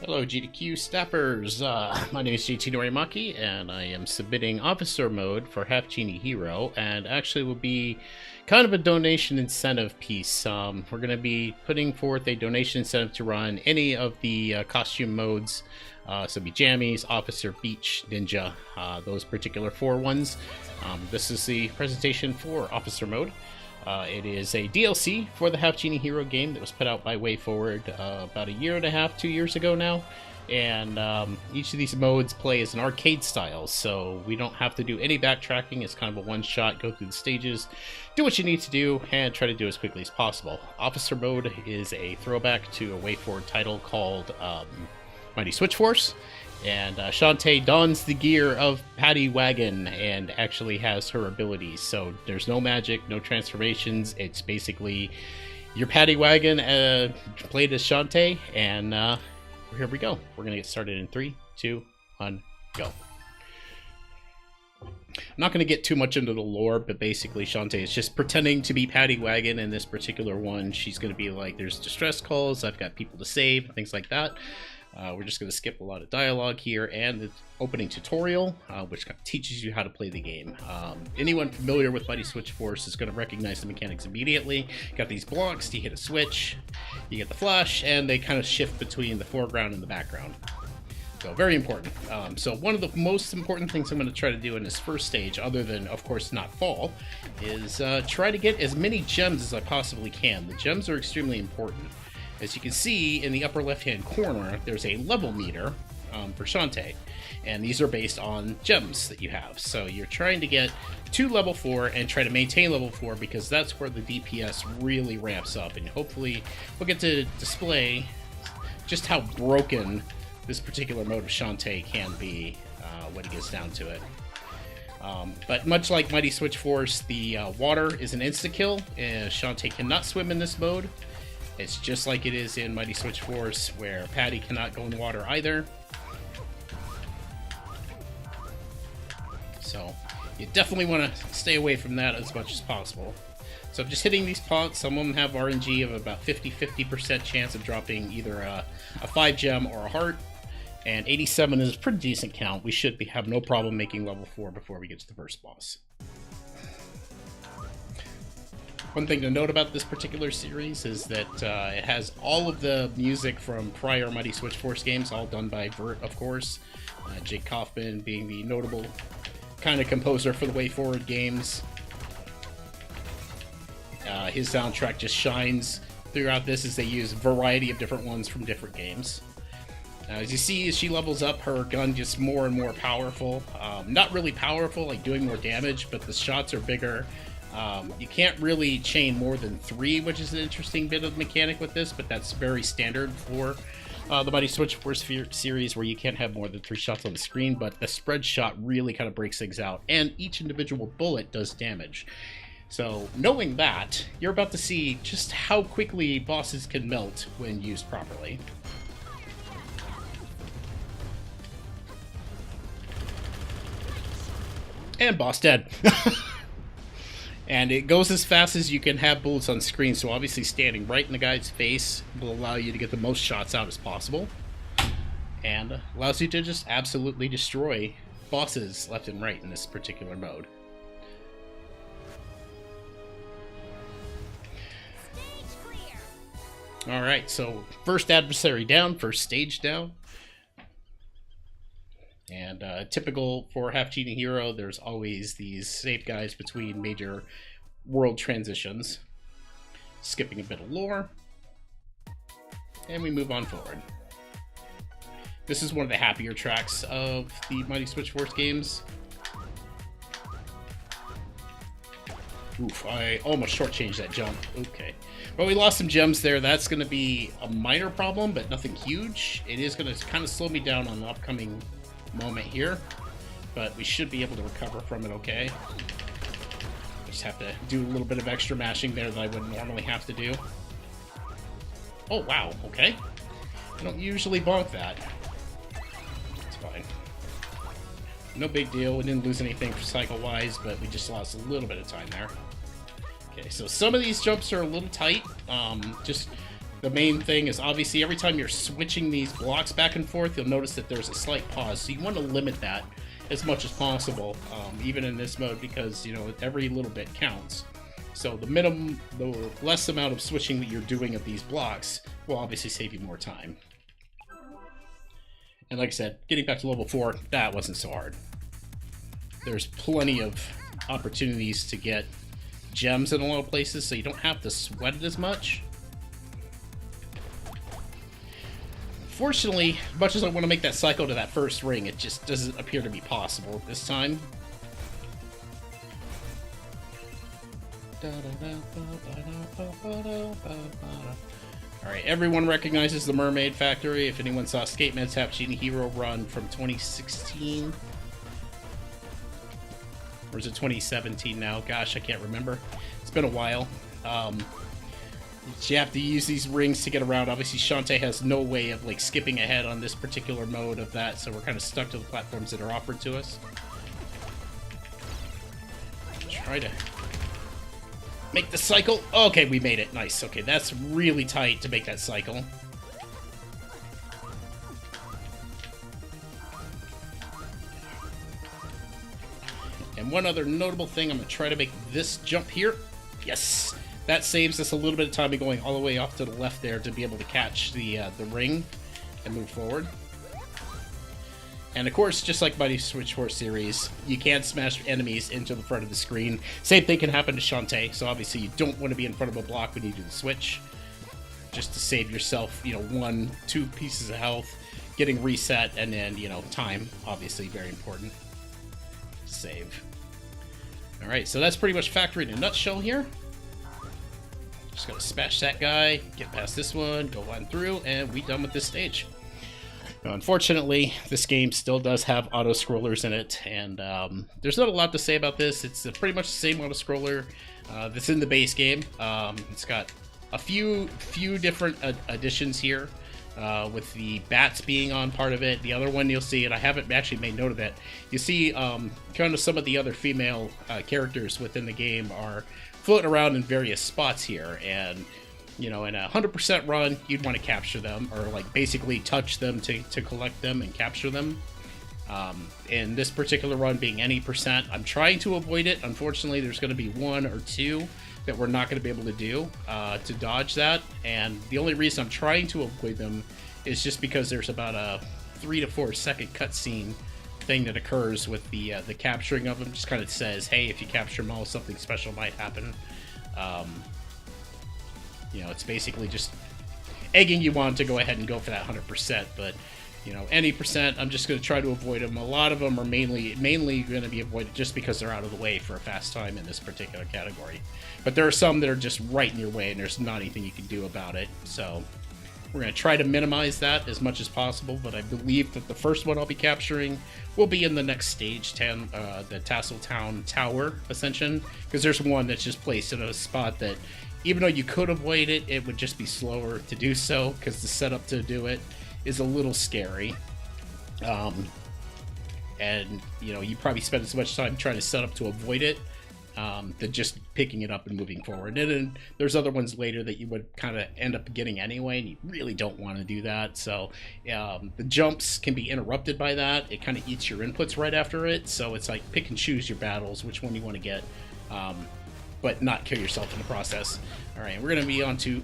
Hello GDQ Staffers, my name is JT Norimaki and I am submitting Officer Mode for Half-Genie Hero, and actually will be kind of a donation incentive piece. We're going to be putting forth a donation incentive to run any of the costume modes, so it'll be Jammies, Officer, Beach, Ninja, those particular 4 ones. This is the presentation for Officer Mode. It is a DLC for the Half-Genie Hero game that was put out by WayForward about a year and a half, 2 years ago now. And each of these modes play as an arcade style, so we don't have to do any backtracking. It's kind of a one-shot, go through the stages, do what you need to do, and try to do as quickly as possible. Officer Mode is a throwback to a WayForward title called Mighty Switch Force. And Shantae dons the gear of Paddy Wagon and actually has her abilities. So there's no magic, no transformations. It's basically your Paddy Wagon played as Shantae. And here we go. We're going to get started in 3, 2, 1, go. I'm not going to get too much into the lore, but basically Shantae is just pretending to be Paddy Wagon in this particular one. She's going to be like, there's distress calls, I've got people to save, things like that. We're just going to skip a lot of dialogue here and the opening tutorial, which kind of teaches you how to play the game. Anyone familiar with Mighty Switch Force is going to recognize the mechanics immediately. Got these blocks, you hit a switch, you get the flash, and they kind of shift between the foreground and the background. So very important. So one of the most important things I'm going to try to do in this first stage, other than, of course, not fall, is try to get as many gems as I possibly can. The gems are extremely important. As you can see in the upper left-hand corner, there's a level meter for Shantae, and these are based on gems that you have. So you're trying to get to level 4 and try to maintain level 4 because that's where the DPS really ramps up, and hopefully we'll get to display just how broken this particular mode of Shantae can be when it gets down to it. But much like Mighty Switch Force, the water is an insta-kill. Shantae cannot swim in this mode. It's just like it is in Mighty Switch Force, where Paddy cannot go in water either. So you definitely want to stay away from that as much as possible. So I'm just hitting these pots. Some of them have RNG of about 50% chance of dropping either a 5 gem or a heart. And 87 is a pretty decent count. We should have no problem making level 4 before we get to the first boss. One thing to note about this particular series is that it has all of the music from prior Mighty Switch Force games, all done by Vert, of course. Jake Kaufman being the notable kind of composer for the WayForward games. His soundtrack just shines throughout this as they use a variety of different ones from different games. As you see, as she levels up, her gun gets more and more powerful. Not really powerful, like doing more damage, but the shots are bigger. You can't really chain more than 3, which is an interesting bit of mechanic with this, but that's very standard for the Mighty Switch Force series, where you can't have more than 3 shots on the screen, but the spread shot really kind of breaks things out, and each individual bullet does damage. So knowing that, you're about to see just how quickly bosses can melt when used properly. And boss dead. And it goes as fast as you can have bullets on screen, so obviously standing right in the guy's face will allow you to get the most shots out as possible. And allows you to just absolutely destroy bosses left and right in this particular mode. Alright, so first adversary down, first stage down. And typical for Half-Genie Hero, there's always these safe guys between major world transitions. Skipping a bit of lore. And we move on forward. This is one of the happier tracks of the Mighty Switch Force games. Oof, I almost shortchanged that jump. Okay. Well, we lost some gems there. That's going to be a minor problem, but nothing huge. It is going to kind of slow me down on the upcoming moment here, but we should be able to recover from it okay. Just have to do a little bit of extra mashing there that I wouldn't normally have to do. Oh, wow, okay. I don't usually bonk that. It's fine. No big deal. We didn't lose anything cycle-wise, but we just lost a little bit of time there. Okay, so some of these jumps are a little tight. Just The main thing is obviously every time you're switching these blocks back and forth, you'll notice that there's a slight pause. So you want to limit that as much as possible, even in this mode, because, you know, every little bit counts. So the less amount of switching that you're doing of these blocks will obviously save you more time. And like I said, getting back to level 4, that wasn't so hard. There's plenty of opportunities to get gems in a lot of places, so you don't have to sweat it as much. Fortunately, as much as I want to make that cycle to that first ring, it just doesn't appear to be possible this time. Alright, everyone recognizes the Mermaid Factory. If anyone saw Skateman's Half-Genie Hero run from 2016. Or is it 2017 now? Gosh, I can't remember. It's been a while. You have to use these rings to get around. Obviously, Shantae has no way of like skipping ahead on this particular mode of that, so we're kind of stuck to the platforms that are offered to us. Try to make the cycle. Okay, we made it. Nice. Okay, that's really tight to make that cycle. And one other notable thing, I'm going to try to make this jump here. Yes! That saves us a little bit of time going all the way off to the left there to be able to catch the ring and move forward. And of course, just like Mighty Switch Force series, you can smash enemies into the front of the screen. Same thing can happen to Shantae, so obviously you don't want to be in front of a block when you do the switch. Just to save yourself, you know, 1-2 pieces of health, getting reset, and then, you know, time, obviously very important. Save. Alright, so that's pretty much Factory in a nutshell here. Just gotta smash that guy, get past this one, go on through, and we done with this stage. Now, unfortunately, this game still does have auto-scrollers in it, and there's not a lot to say about this. It's pretty much the same auto-scroller that's in the base game. It's got a few different additions here, with the bats being on part of it. The other one you'll see, and I haven't actually made note of it, you see kind of some of the other female characters within the game are floating around in various spots here, and you know, in a 100% run, you'd want to capture them, or like basically touch them to collect them and capture them. In this particular run being any percent, I'm trying to avoid it. Unfortunately, there's going to be 1 or 2 that we're not going to be able to do to dodge that, and the only reason I'm trying to avoid them is just because there's about a 3 to 4 second cutscene thing that occurs with the capturing of them. Just kind of says, hey, if you capture them all, something special might happen. You know, it's basically just egging you on to go ahead and go for that 100%, but you know, any percent, I'm just going to try to avoid them. A lot of them are mainly going to be avoided just because they're out of the way for a fast time in this particular category. But there are some that are just right in your way, and there's not anything you can do about it. So we're going to try to minimize that as much as possible, but I believe that the first one I'll be capturing will be in the next stage, the Tassel Town Tower Ascension, because there's one that's just placed in a spot that, even though you could avoid it, it would just be slower to do so, because the setup to do it is a little scary. And, you know, you probably spend as much time trying to set up to avoid it than just picking it up and moving forward. And then there's other ones later that you would kind of end up getting anyway, and you really don't want to do that. So the jumps can be interrupted by that. It kind of eats your inputs right after it. So it's like pick and choose your battles, which one you want to get, but not kill yourself in the process. All right, we're going to be on to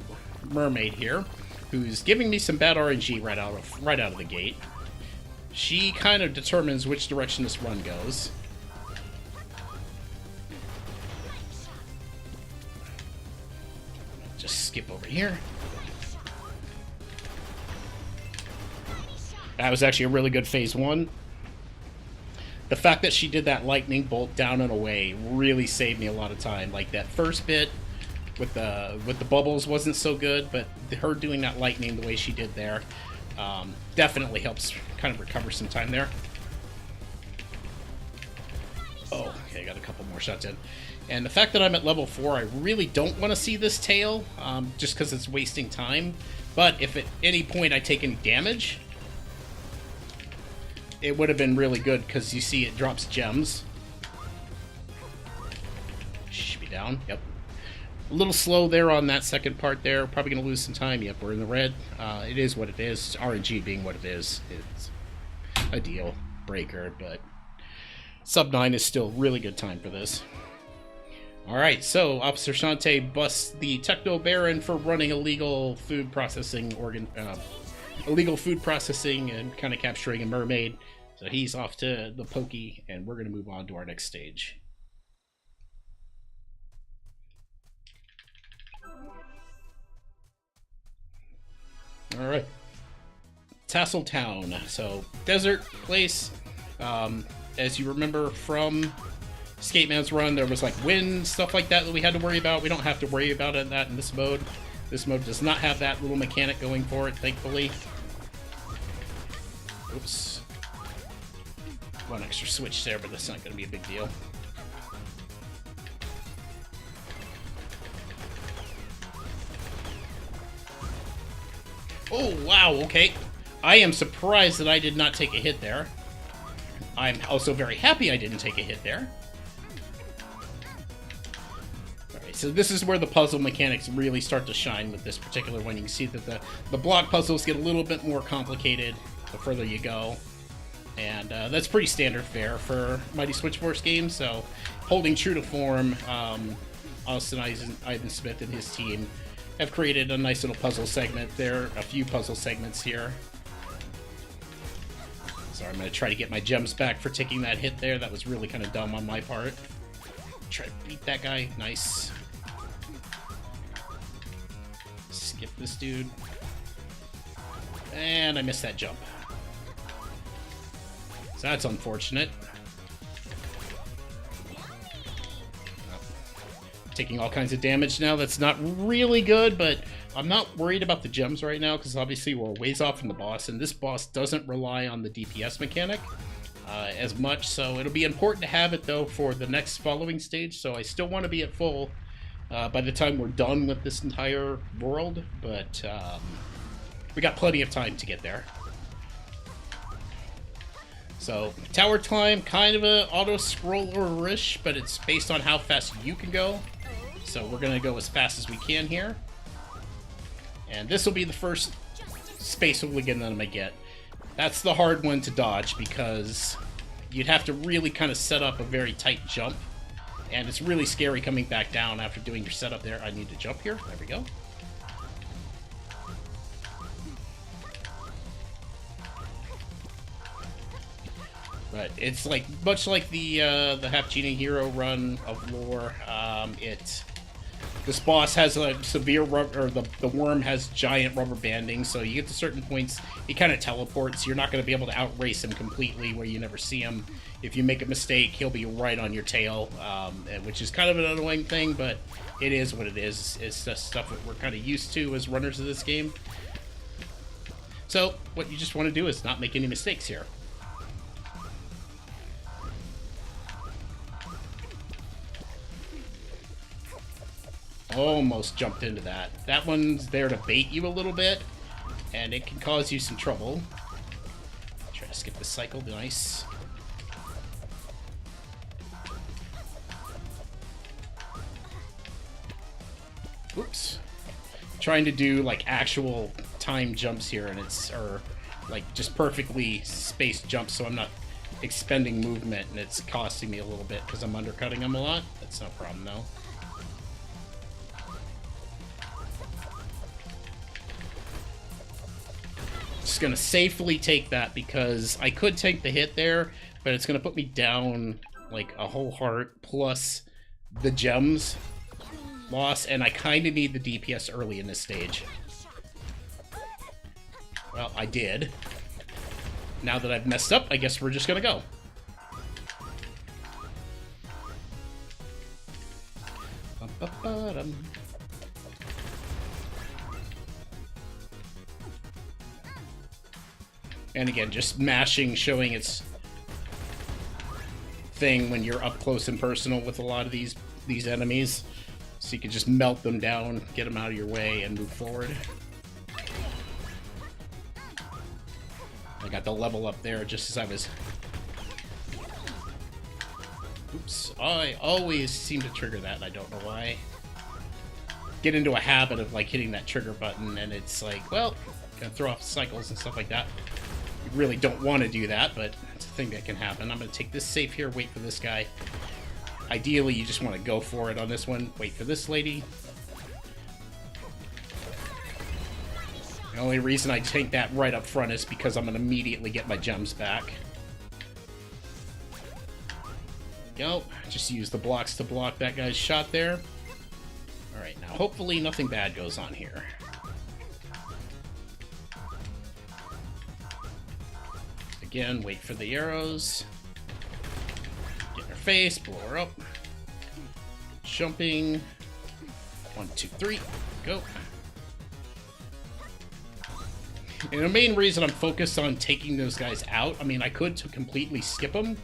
Mermaid here, who's giving me some bad RNG right out of the gate. She kind of determines which direction this run goes. Just skip over here. That was actually a really good phase 1. The fact that she did that lightning bolt down and away really saved me a lot of time. Like that first bit with the bubbles wasn't so good, but her doing that lightning the way she did there definitely helps kind of recover some time there. Oh, okay, got a couple more shots in. And the fact that I'm at level 4, I really don't want to see this tail, just because it's wasting time. But if at any point I take any damage, it would have been really good, because you see it drops gems. Should be down, yep. A little slow there on that second part there. Probably going to lose some time. Yep, we're in the red. It is what it is. RNG being what it is. It's a deal breaker, but sub 9 is still really good time for this. Alright, so Officer Shante busts the Techno Baron for running illegal food processing and kind of capturing a mermaid. So he's off to the pokey, and we're going to move on to our next stage. Alright. Tassel Town. So, desert place. As you remember from Skate Man's run, there was like wind, stuff like that we had to worry about. We don't have to worry about that in this mode. This mode does not have that little mechanic going for it, thankfully. Oops. One extra switch there, but that's not going to be a big deal. Oh, wow, okay. I am surprised that I did not take a hit there. I'm also very happy I didn't take a hit there. Alright, so this is where the puzzle mechanics really start to shine with this particular one. You can see that the block puzzles get a little bit more complicated the further you go. And that's pretty standard fare for Mighty Switch Force games, so holding true to form, Austin Ivan Smith and his team have created a nice little puzzle segment. There are a few puzzle segments here. Sorry, I'm going to try to get my gems back for taking that hit there. That was really kind of dumb on my part. Try to beat that guy. Nice. Skip this dude. And I missed that jump. So that's unfortunate. Taking all kinds of damage now. That's not really good, but I'm not worried about the gems right now because obviously we're ways off from the boss, and this boss doesn't rely on the DPS mechanic as much, so it'll be important to have it though for the next following stage. So I still want to be at full by the time we're done with this entire world, but we got plenty of time to get there. So, tower climb, kind of a auto-scroller-ish, but it's based on how fast you can go. So we're going to go as fast as we can here. And this will be the first space hooligan that I'm going to get. That's the hard one to dodge because you'd have to really kind of set up a very tight jump. And it's really scary coming back down after doing your setup there. I need to jump here. There we go. But it's like much like the Half-Genie hero run of lore. This boss has a severe rubber, or the worm has giant rubber banding. So you get to certain points, he kind of teleports. You're not going to be able to outrace him completely, where you never see him. If you make a mistake, he'll be right on your tail, which is kind of an annoying thing, but it is what it is. It's just stuff that we're kind of used to as runners of this game. So what you just want to do is not make any mistakes here. Almost jumped into that. That one's there to bait you a little bit, and it can cause you some trouble. Try to skip this cycle. Nice. Oops. Trying to do like actual time jumps here, and or like just perfectly spaced jumps, so I'm not expending movement, and it's costing me a little bit because I'm undercutting them a lot. That's no problem though. Just gonna safely take that because I could take the hit there, but it's gonna put me down like a whole heart plus the gems loss, and I kind of need the DPS early in this stage. Well, I did. Now that I've messed up, I guess we're just gonna go. And again, just mashing, showing its thing when you're up close and personal with a lot of these enemies. So you can just melt them down, get them out of your way, and move forward. I got the level up there just as I was... Oops. I always seem to trigger that, and I don't know why. get into a habit of like hitting that trigger button, and it's like, well, gonna throw off cycles and stuff like that. You really don't want to do that, but it's a thing that can happen. I'm gonna take this safe here, wait for this guy. Ideally, you just want to go for it on this one. Wait for this lady. The only reason I take that right up front is because I'm gonna immediately get my gems back. Go. Just use the blocks to block that guy's shot there. Alright, now hopefully nothing bad goes on here. Again, wait for the arrows. Get in her face, blow her up. Jumping. 1, 2, 3. Go. And the main reason I'm focused on taking those guys out, I mean, I could completely skip them,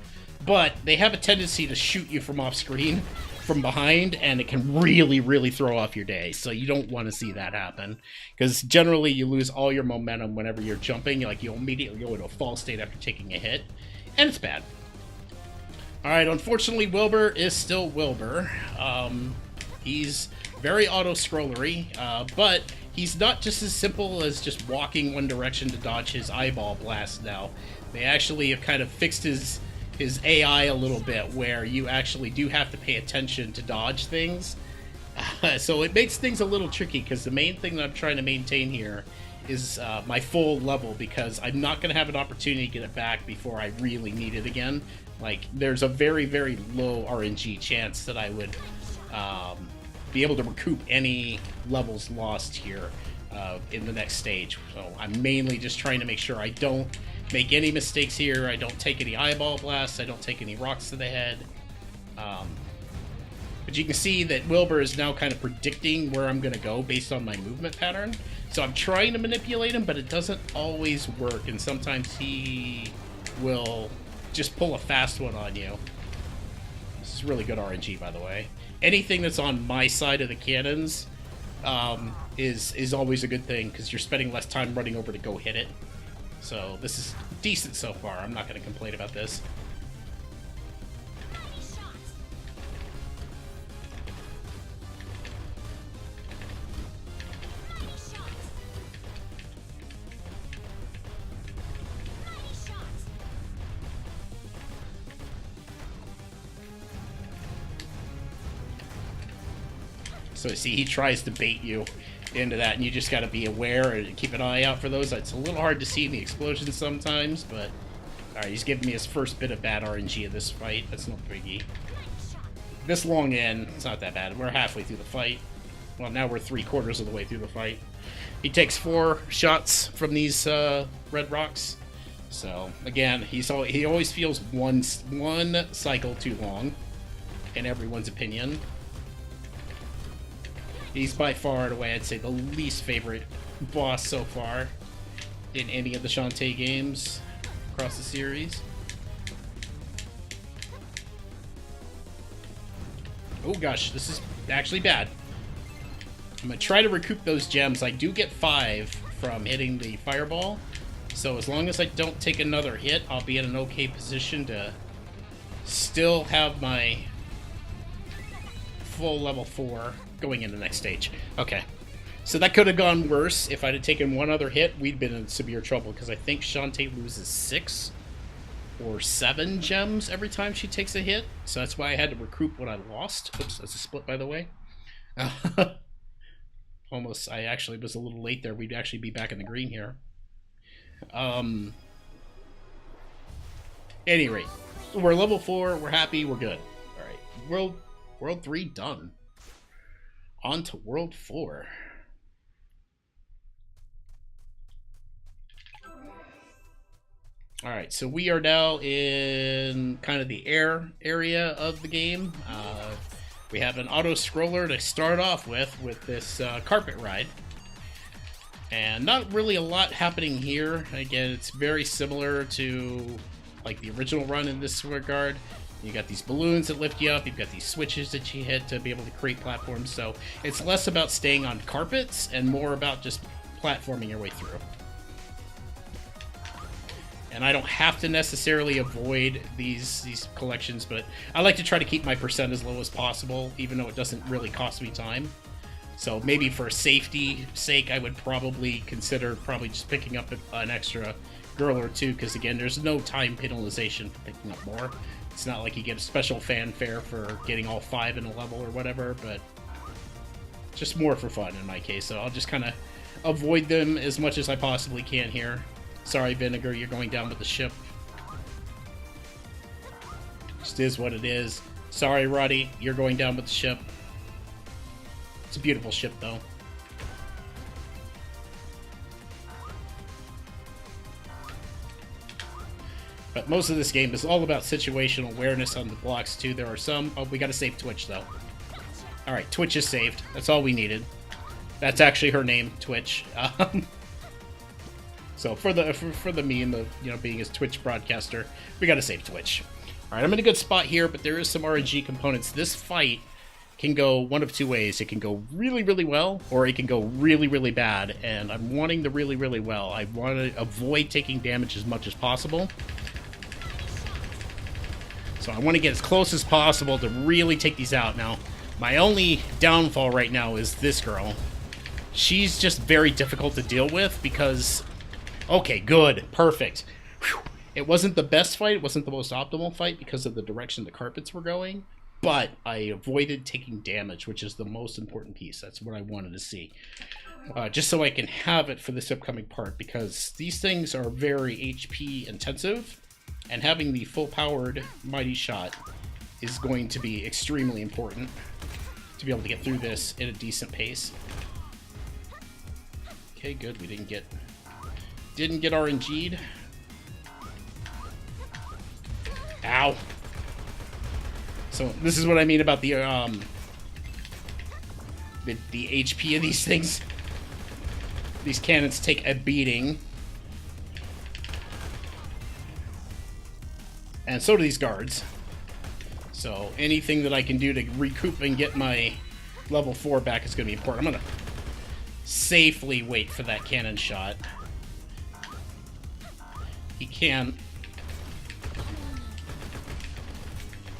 but they have a tendency to shoot you from off screen, from behind, and it can really, really throw off your day. So you don't want to see that happen, because generally you lose all your momentum whenever you're jumping. You'll immediately go into a fall state after taking a hit, and it's bad. Alright, unfortunately, Wilbur is still Wilbur. He's very auto-scrollery, but he's not just as simple as just walking one direction to dodge his eyeball blast now. They actually have kind of fixed his AI a little bit, where you actually do have to pay attention to dodge things. So it makes things a little tricky, because the main thing that I'm trying to maintain here is my full level, because I'm not going to have an opportunity to get it back before I really need it again. Like, there's a very, very low RNG chance that I would be able to recoup any levels lost here in the next stage. So I'm mainly just trying to make sure I don't make any mistakes here. I don't take any eyeball blasts. I don't take any rocks to the head. But you can see that Wilbur is now kind of predicting where I'm going to go based on my movement pattern. So I'm trying to manipulate him, but it doesn't always work. And sometimes he will just pull a fast one on you. This is really good RNG, by the way. Anything that's on my side of the cannons is always a good thing, because you're spending less time running over to go hit it. So this is decent so far. I'm not going to complain about this. So see, he tries to bait you into that, and you just got to be aware and keep an eye out for those. It's a little hard to see in the explosions sometimes, but alright, he's giving me his first bit of bad RNG of this fight. That's no biggie. This long in, it's not that bad. We're halfway through the fight. Well, now we're 3/4 of the way through the fight. He takes 4 shots from these red rocks. So again, he always feels one cycle too long, in everyone's opinion. He's by far and away, I'd say, the least favorite boss so far in any of the Shantae games across the series. Oh gosh, this is actually bad. I'm going to try to recoup those gems. I do get 5 from hitting the fireball, so as long as I don't take another hit, I'll be in an okay position to still have my full level 4 going into the next stage. Okay, so that could have gone worse. If I'd have taken one other hit, we'd been in severe trouble, because I think Shantae loses 6 or 7 gems every time she takes a hit, so that's why I had to recoup what I lost. Oops, that's a split, by the way. Almost, I actually was a little late there. We'd actually be back in the green here. Any rate, we're level 4, we're happy, we're good. Alright, World 3 done. On to World 4. Alright, so we are now in kind of the air area of the game. We have an auto-scroller to start off with this carpet ride. And not really a lot happening here. Again, it's very similar to like the original run in this regard. You got these balloons that lift you up, you've got these switches that you hit to be able to create platforms, so it's less about staying on carpets and more about just platforming your way through. And I don't have to necessarily avoid these collections, but I like to try to keep my percent as low as possible, even though it doesn't really cost me time. So maybe for safety sake, I would probably consider just picking up an extra girl or two, because again, there's no time penalization for picking up more. It's not like you get a special fanfare for getting all 5 in a level or whatever, but just more for fun in my case. So I'll just kind of avoid them as much as I possibly can here. Sorry, Vinegar, you're going down with the ship. Just is what it is. Sorry, Roddy, you're going down with the ship. It's a beautiful ship, though. But most of this game is all about situational awareness on the blocks, too. There are some... Oh, we gotta save Twitch, though. Alright, Twitch is saved. That's all we needed. That's actually her name, Twitch. So for the meme of, you know, being a Twitch broadcaster, we gotta save Twitch. Alright, I'm in a good spot here, but there is some RNG components. This fight can go one of two ways. It can go really, really well, or it can go really, really bad. And I'm wanting the really, really well. I want to avoid taking damage as much as possible. So I want to get as close as possible to really take these out. Now, my only downfall right now is this girl. She's just very difficult to deal with because... Okay, good. Perfect. Whew. It wasn't the best fight. It wasn't the most optimal fight because of the direction the carpets were going. But I avoided taking damage, which is the most important piece. That's what I wanted to see. Just so I can have it for this upcoming part, because these things are very HP intensive, and having the full-powered Mighty Shot is going to be extremely important to be able to get through this at a decent pace. Okay, good. We didn't get RNG'd. Ow. So this is what I mean about the HP of these things. These cannons take a beating. And so do these guards. So anything that I can do to recoup and get my level 4 back is going to be important. I'm going to safely wait for that cannon shot. He can...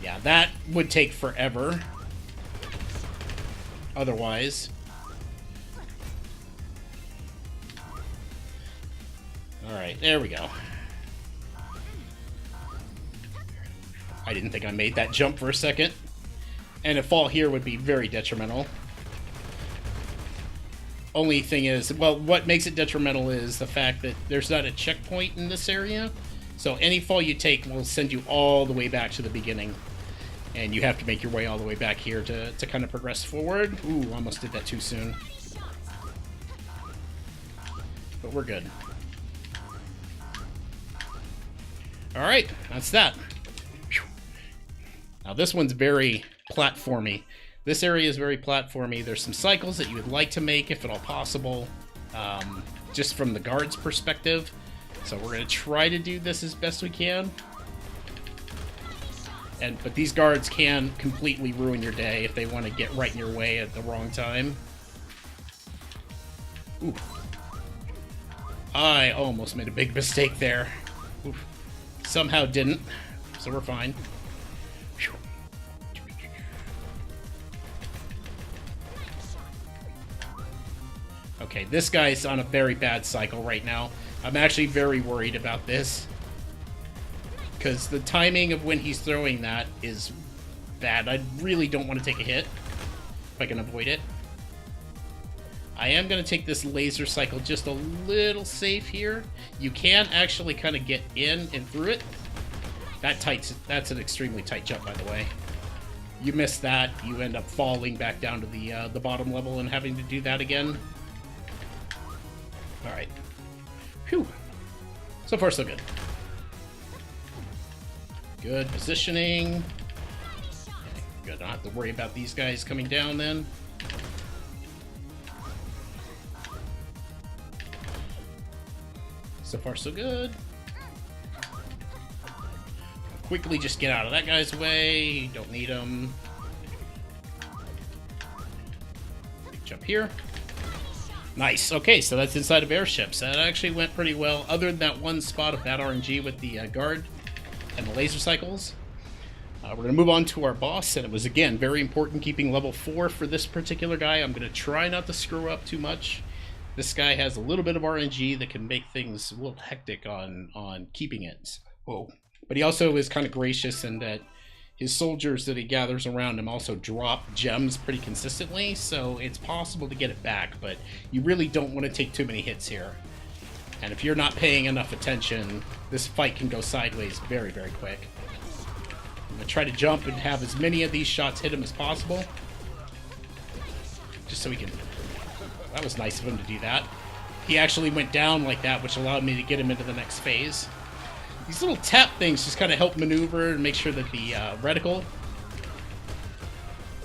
Yeah, that would take forever. Otherwise. Alright, there we go. I didn't think I made that jump for a second. And a fall here would be very detrimental. Only thing is, well, what makes it detrimental is the fact that there's not a checkpoint in this area. So any fall you take will send you all the way back to the beginning. And you have to make your way all the way back here to kind of progress forward. Ooh, almost did that too soon. But we're good. Alright, that's that. Whew. Now this one's very platformy. This area is very platformy. There's some cycles that you would like to make, if at all possible, just from the guard's perspective. So we're going to try to do this as best we can. But these guards can completely ruin your day if they want to get right in your way at the wrong time. Ooh. I almost made a big mistake there. Ooh. Somehow didn't, so we're fine. Whew. Okay, this guy's on a very bad cycle right now. I'm actually very worried about this, because the timing of when he's throwing that is bad. I really don't want to take a hit if I can avoid it. I am going to take this laser cycle just a little safe here. You can actually kind of get in and through it. That's an extremely tight jump, by the way. You miss that, you end up falling back down to the bottom level and having to do that again. All right. Phew. So far, so good. Good positioning. Good, I don't have to worry about these guys coming down then. So far, so good. Quickly just get out of that guy's way. Don't need him. Big jump here. Nice. Okay, so that's inside of airships. That actually went pretty well, other than that one spot of that RNG with the guard and the laser cycles. We're going to move on to our boss, and it was, again, very important keeping level 4 for this particular guy. I'm going to try not to screw up too much. This guy has a little bit of RNG that can make things a little hectic on keeping it. Whoa. But he also is kind of gracious in that his soldiers that he gathers around him also drop gems pretty consistently, so it's possible to get it back, but you really don't want to take too many hits here. And if you're not paying enough attention, this fight can go sideways very, very quick. I'm going to try to jump and have as many of these shots hit him as possible. Just so we can... That was nice of him to do that. He actually went down like that, which allowed me to get him into the next phase. These little tap things just kind of help maneuver and make sure that the reticle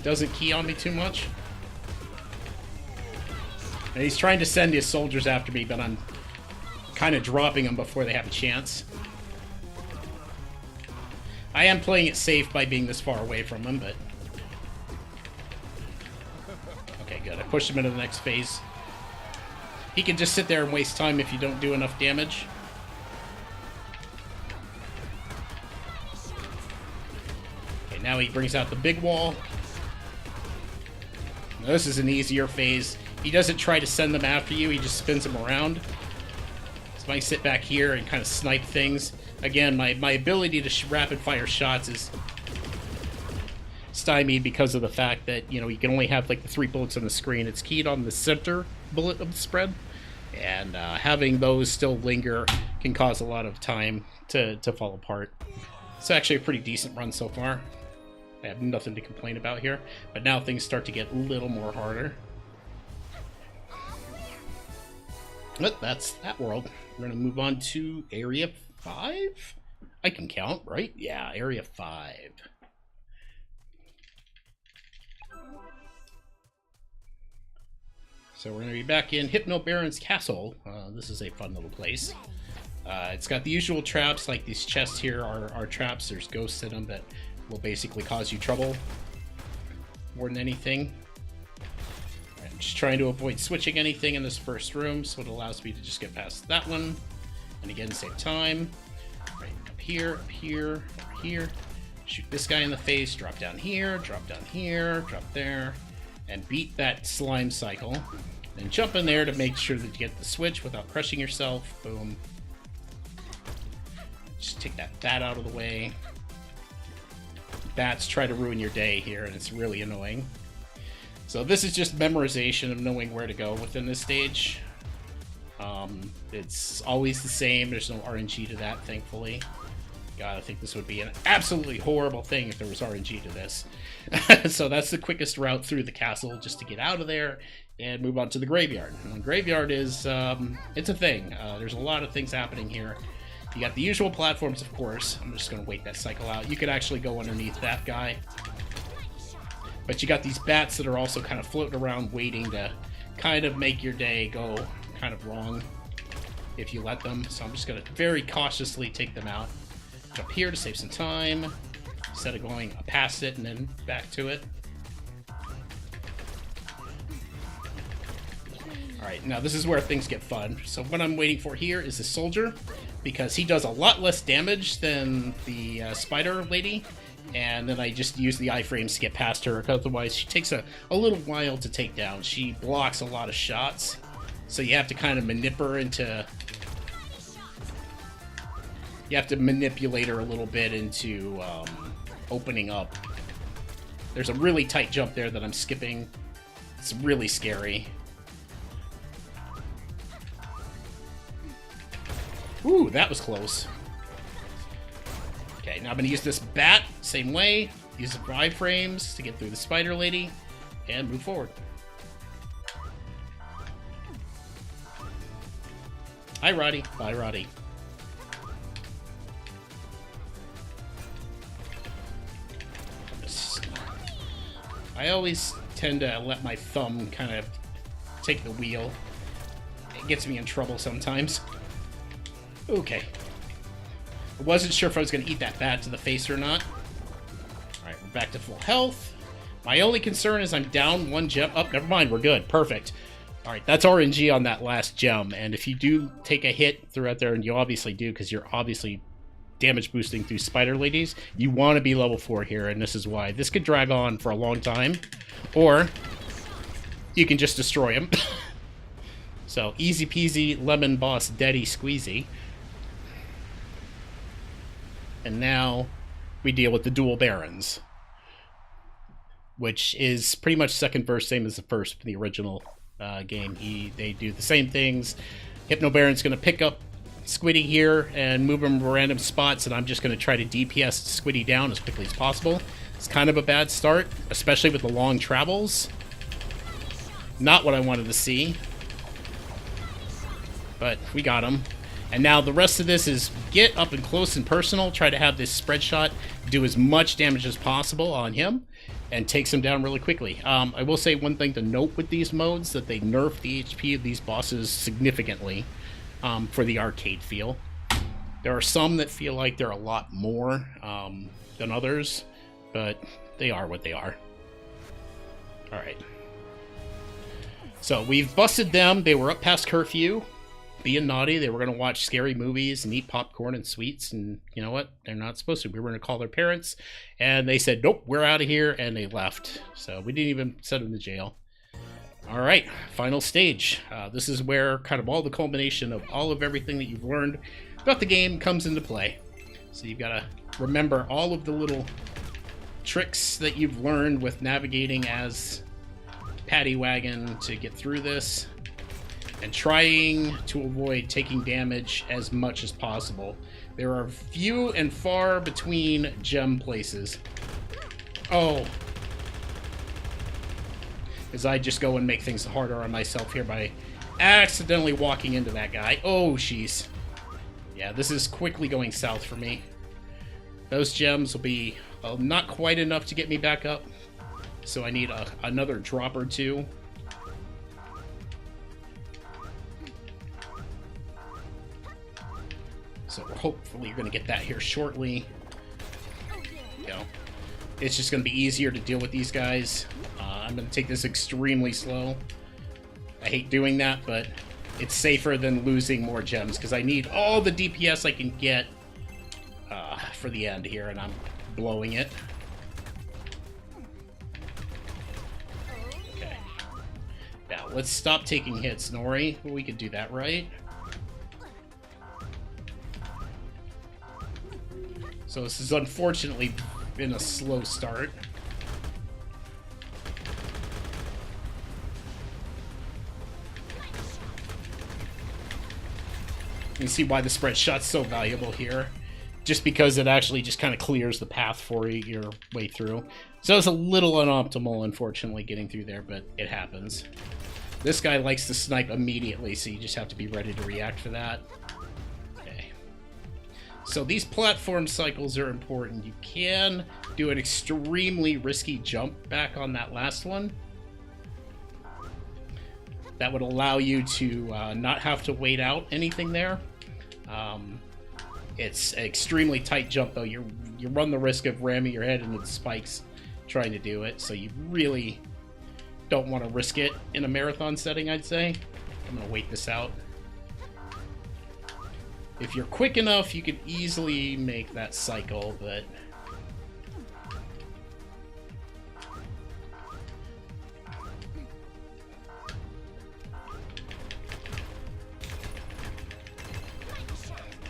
doesn't key on me too much. And he's trying to send his soldiers after me, but I'm kind of dropping them before they have a chance. I am playing it safe by being this far away from him, but... Okay, good. I pushed him into the next phase. He can just sit there and waste time if you don't do enough damage. Okay, now he brings out the big wall. Now, this is an easier phase. He doesn't try to send them after you, he just spins them around. So I sit back here and kind of snipe things. Again, my ability to rapid-fire shots is stymied because of the fact that, you know, you can only have, like, the 3 bullets on the screen. It's keyed on the center bullet of the spread. And having those still linger can cause a lot of time to fall apart. It's actually a pretty decent run so far. I have nothing to complain about here. But now things start to get a little more harder. But that's that world. We're going to move on to Area 5? I can count, right? Yeah, Area 5. So we're going to be back in Hypno Baron's Castle. This is a fun little place. It's got the usual traps, like these chests here are traps. There's ghosts in them that will basically cause you trouble more than anything. I'm just trying to avoid switching anything in this first room, so it allows me to just get past that one. And again, save time. Right, up here, up here, over here. Shoot this guy in the face, drop down here, drop there, and beat that slime cycle. Then jump in there to make sure that you get the switch without crushing yourself. Boom. Just take that bat out of the way. Bats try to ruin your day here, and it's really annoying. So this is just memorization of knowing where to go within this stage. It's always the same. There's no RNG to that, thankfully. God, I think this would be an absolutely horrible thing if there was RNG to this. So that's the quickest route through the castle, just to get out of there and move on to the graveyard. And the graveyard is, it's a thing. There's a lot of things happening here. You got the usual platforms, of course. I'm just going to wait that cycle out. You could actually go underneath that guy. But you got these bats that are also kind of floating around waiting to kind of make your day go kind of wrong if you let them. So I'm just going to very cautiously take them out. Jump here to save some time instead of going past it and then back to it. Alright, now this is where things get fun. So what I'm waiting for here is the soldier, because he does a lot less damage than the spider lady. And then I just use the iframes to get past her, otherwise she takes a little while to take down. She blocks a lot of shots, so you have to kind of manipulate her into... You have to manipulate her a little bit into opening up. There's a really tight jump there that I'm skipping. It's really scary. Ooh, that was close. Okay, now I'm going to use this bat, same way. Use the iframes to get through the spider lady, and move forward. Hi, Roddy. Bye, Roddy. I always tend to let my thumb kind of take the wheel. It gets me in trouble sometimes. Okay. I wasn't sure if I was going to eat that bat to the face or not. Alright, we're back to full health. My only concern is I'm down 1 gem. Oh, never mind, we're good. Perfect. Alright, that's RNG on that last gem. And if you do take a hit throughout there, and you obviously do because you're obviously damage boosting through spider ladies, you want to be level 4 here, and this is why. This could drag on for a long time, or you can just destroy him. So, easy peasy, lemon boss, daddy squeezy. And now we deal with the dual barons, which is pretty much second verse, same as the first, the original game. They do the same things. Hypno Baron's going to pick up Squiddy here and move him to random spots, and I'm just going to try to DPS Squiddy down as quickly as possible. It's kind of a bad start, especially with the long travels. Not what I wanted to see. But we got him. And now the rest of this is get up and close and personal, try to have this spread shot do as much damage as possible on him, and takes him down really quickly. I will say one thing to note with these modes, that they nerf the HP of these bosses significantly for the arcade feel. There are some that feel like they're a lot more than others, but they are what they are. Alright. So we've busted them. They were up past curfew, being naughty. They were going to watch scary movies and eat popcorn and sweets, and you know what? They're not supposed to. We were going to call their parents, and they said, nope, we're out of here, and they left. So we didn't even send them to jail. All right, final stage. This is where kind of all the culmination of all of everything that you've learned about the game comes into play. So you've got to remember all of the little tricks that you've learned with navigating as Paddy Wagon to get through this, and trying to avoid taking damage as much as possible. There are few and far between gem places. Oh. As I just go and make things harder on myself here by accidentally walking into that guy. Oh, jeez. Yeah, this is quickly going south for me. Those gems will be not quite enough to get me back up, so I need another drop or two. So hopefully you're going to get that here shortly. You know, it's just going to be easier to deal with these guys. I'm going to take this extremely slow. I hate doing that, but it's safer than losing more gems, because I need all the DPS I can get for the end here, and I'm blowing it. Okay. Now, let's stop taking hits, Nori. We could do that, right? So this has unfortunately been a slow start. You can see why the spread shot's so valuable here. Just because it actually just kind of clears the path for your way through. So it's a little unoptimal, unfortunately, getting through there, but it happens. This guy likes to snipe immediately, so you just have to be ready to react for that. Okay. So these platform cycles are important. You can do an extremely risky jump back on that last one. That would allow you to not have to wait out anything there. It's an extremely tight jump, though. You run the risk of ramming your head into the spikes trying to do it, so you really don't want to risk it in a marathon setting, I'd say. I'm going to wait this out. If you're quick enough, you could easily make that cycle, but...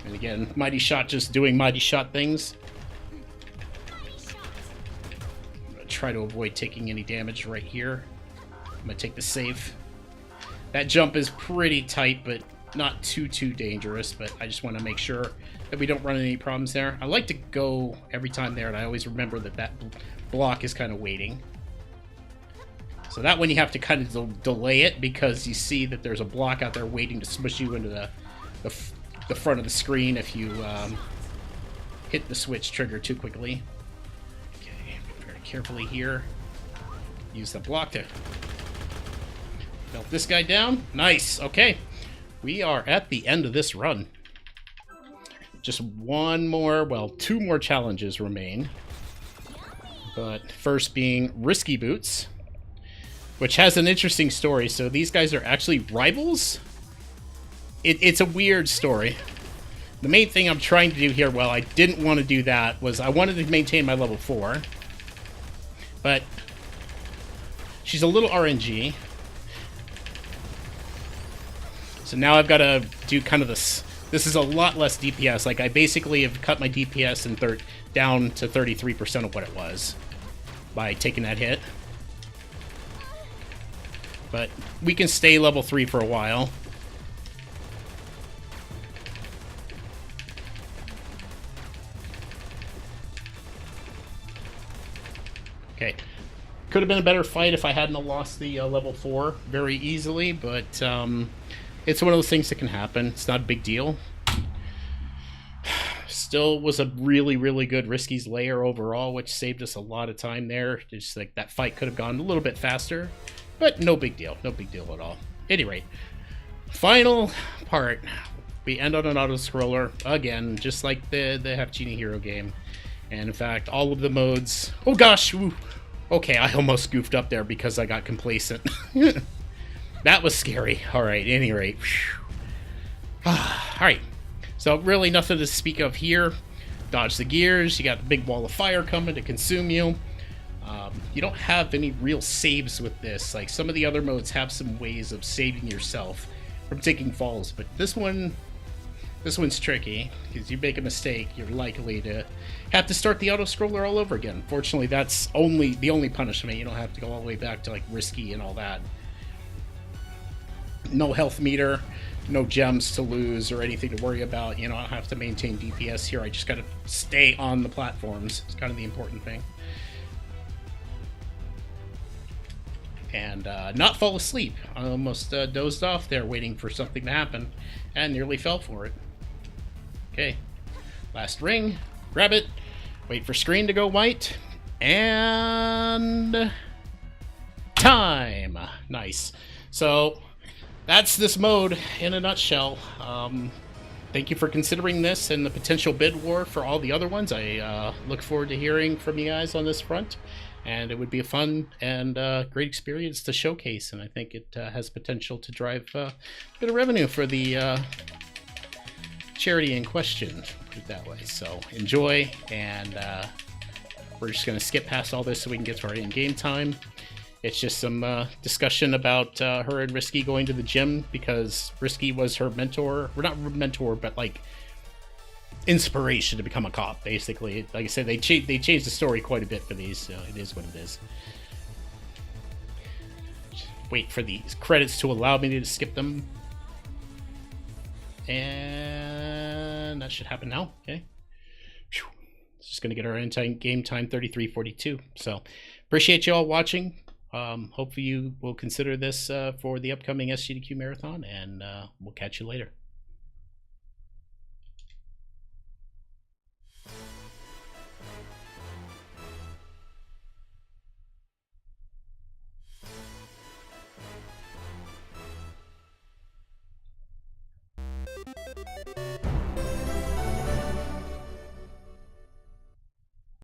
And again, Mighty Shot just doing Mighty Shot things. I'm going to try to avoid taking any damage right here. I'm going to take the save. That jump is pretty tight, but not too dangerous, but I just want to make sure that we don't run into any problems there. I like to go every time there, and I always remember that that block is kind of waiting. So that one you have to kind of delay it, because you see that there's a block out there waiting to smush you into the front of the screen if you hit the switch trigger too quickly. Okay, very carefully here. Use the block to melt this guy down. Nice, okay. We are at the end of this run. Just one more, well, two more challenges remain. But first being Risky Boots, which has an interesting story. So these guys are actually rivals? It's a weird story. The main thing I'm trying to do here, well, I didn't want to do that, was I wanted to maintain my level 4. But she's a little RNG. So now I've got to do kind of this. This is a lot less DPS. Like, I basically have cut my DPS down to 33% of what it was by taking that hit. But we can stay level 3 for a while. Okay. Could have been a better fight if I hadn't lost the level 4 very easily, but it's one of those things that can happen. It's not a big deal. Still was a really, really good Risky's layer overall, which saved us a lot of time there. Just like that fight could have gone a little bit faster, but no big deal. No big deal at all. At any rate, final part. We end on an auto-scroller, again, just like the Half-Genie Hero game. And in fact, all of the modes... Oh gosh! Ooh. Okay, I almost goofed up there because I got complacent. That was scary. Alright, at any rate. Alright. So really nothing to speak of here. Dodge the gears. You got the big wall of fire coming to consume you. You don't have any real saves with this. Like, some of the other modes have some ways of saving yourself from taking falls. But this one's tricky, because you make a mistake, you're likely to have to start the auto-scroller all over again. Fortunately, that's the only punishment. You don't have to go all the way back to, like, Risky and all that. No health meter, no gems to lose or anything to worry about. You know, I don't have to maintain DPS here. I just gotta stay on the platforms. It's kind of the important thing. And not fall asleep. I almost dozed off there waiting for something to happen and nearly fell for it. Okay, last ring, grab it, wait for screen to go white, and time. Nice. So that's this mode in a nutshell. Thank you for considering this and the potential bid war for all the other ones. I look forward to hearing from you guys on this front, and it would be a fun and great experience to showcase, and I think it has potential to drive a bit of revenue for the charity in question, put it that way. So enjoy, and we're just going to skip past all this so we can get to our in-game time. It's just some discussion about her and Risky going to the gym, because Risky was her mentor, or not mentor, but like inspiration to become a cop, basically. Like I said, they changed the story quite a bit for these, so it is what it is. Just wait for these credits to allow me to skip them. And that should happen now. Okay. Whew. Just going to get our in-game time 33:42. So appreciate you all watching. Hopefully you will consider this for the upcoming SGDQ Marathon, and we'll catch you later.